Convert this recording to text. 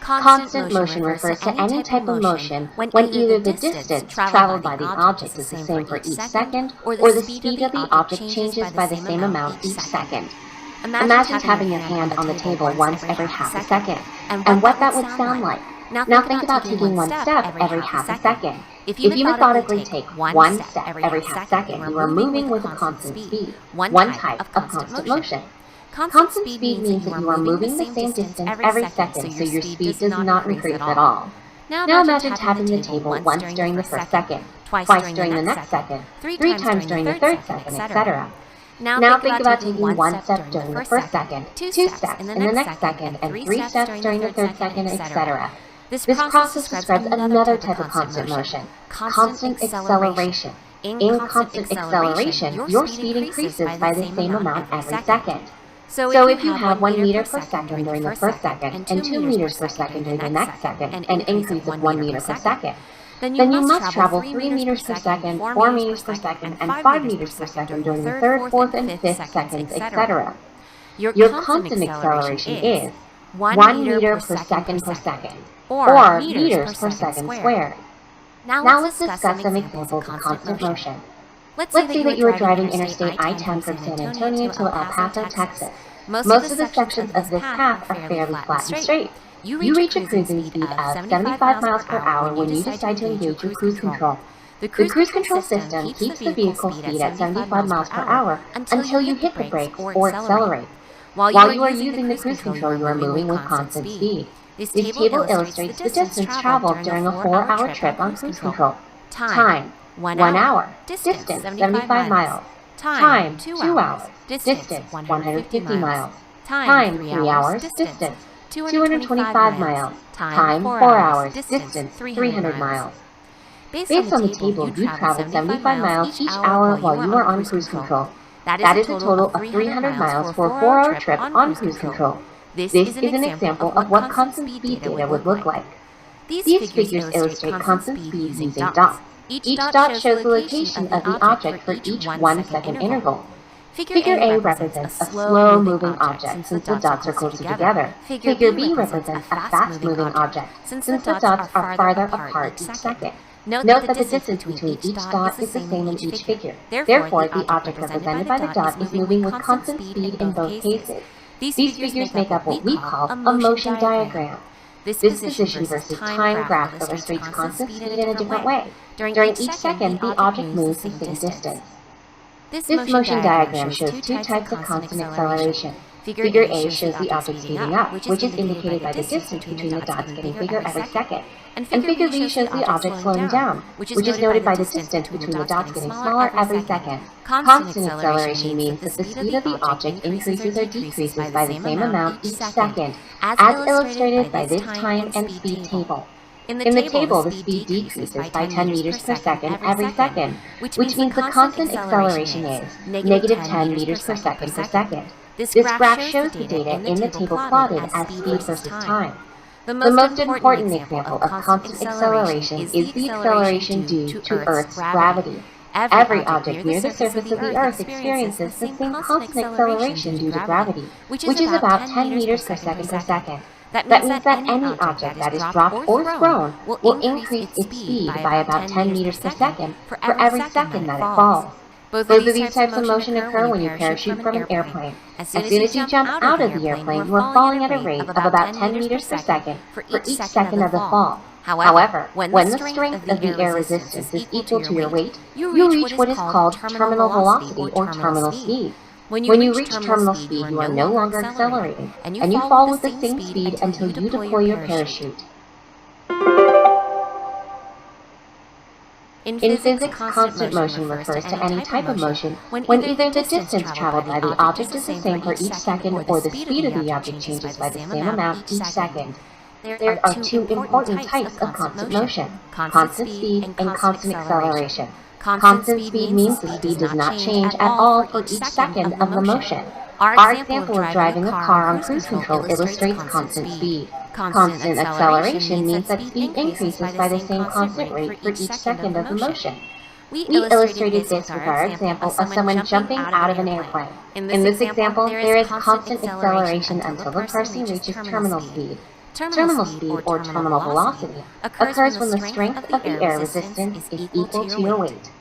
Constant motion refers to any type of motion when either the distance traveled by the object is the same for each second, or the speed of the object changes by the same amount each second. Imagine tapping your hand on the table once every half a second, and what that would sound like. Now think about taking one step every half a second. If you methodically take one step every half second, you are moving with a constant speed, one type of constant motion. Constant speed means that you are moving the same distance every second, so your speed does not increase at all. Now imagine tapping the table once during the first second, twice during the next second, three times during the third second, etc. Now think about taking one step during the first second, two steps in the next second, and three steps during the third second, etc. This process describes another type of constant motion, constant acceleration. In constant acceleration, your speed increases by the same amount every second. So if you have 1 meter per second during the first second and 2 meters per second during the next second, an increase of 1 meter per second, then you must travel 3 meters per second, 4 meters per second, and 5 meters per second during the third, fourth, and fifth seconds, etc. Your constant acceleration is 1 meter per second, or meters per second squared. Now let's discuss some examples of constant motion. Let's say that you are driving Interstate I-10 from San Antonio to El Paso, Texas. Most of the sections of this path are fairly flat and straight. You reach a cruising speed of 75 miles per hour when you decide to engage with cruise control. The cruise control system keeps the vehicle speed at 75 miles per hour until you hit the brakes or accelerate. While you are using the cruise control, you are moving with constant speed. This table illustrates the distance traveled during a 4-hour trip on cruise control. Time, 1 hour. Distance, 75 miles. Time, 2 hours. Distance, 150 miles. Time, 3 hours. Distance, 225 miles. Time, 4 hours. Distance, 300 miles. Based on the table, you traveled 75 miles each hour while you are on cruise control. That is a total of 300 miles for a 4-hour trip on cruise control. This is an example of what constant speed data would look like. These figures illustrate constant speed using dots. Each dot shows the location of the object for each 1 second interval. Figure A represents a slow-moving object since the dots are closer together. Figure B represents a fast-moving object since the dots are farther apart each second. Note that the distance between each dot is the same in each figure. Therefore, the object represented by the dot is moving with constant speed in both cases. These figures make up what we call a motion diagram. This position versus time graph illustrates constant speed in a different way. During each second, the object moves the same distance. This motion diagram shows 2 types of constant acceleration. Figure A shows the object speeding up, which is indicated by the distance between the dots getting bigger every second. And Figure B shows the object slowing down, which is noted by the distance between the dots getting smaller every second. Constant acceleration means that the speed of the object increases or decreases by the same amount each second, as illustrated by this time and speed table. In the table, the speed decreases by 10 meters per second every second, which means the constant acceleration is negative 10 meters per second. This graph shows the data in the table plotted as speed versus time. The most important example of constant acceleration is the acceleration due to Earth's gravity. Every object near the surface of the Earth experiences the same constant acceleration due to gravity, which is about 10 meters per second. That means that any object that is dropped or thrown will increase its speed by about 10 meters per second for every second that it falls. Both of these types of motion occur when you parachute from an airplane. As soon as you jump out of the airplane, you are falling at a rate of about 10 meters per second for each second of the fall. However, when the strength of the air resistance is equal to your weight, you reach what is called terminal velocity or terminal speed. When you reach terminal speed, you are no longer accelerating, and you fall with the same speed until you deploy your parachute. In physics, constant motion refers to any type of motion when either the distance traveled by the object is the same for each second or the speed of the object changes by the same amount each second. There are 2 important types of constant motion, constant speed and constant acceleration. Constant speed means the speed does not change at all for each second of the motion. Our example of driving a car on cruise control illustrates constant speed. Constant acceleration means that speed increases by the same constant rate for each second of the motion. We illustrated this with our example of someone jumping out of an airplane. In this example, there is constant acceleration until the person reaches terminal speed. Terminal speed or terminal velocity occurs when the strength of the air resistance is equal to your weight.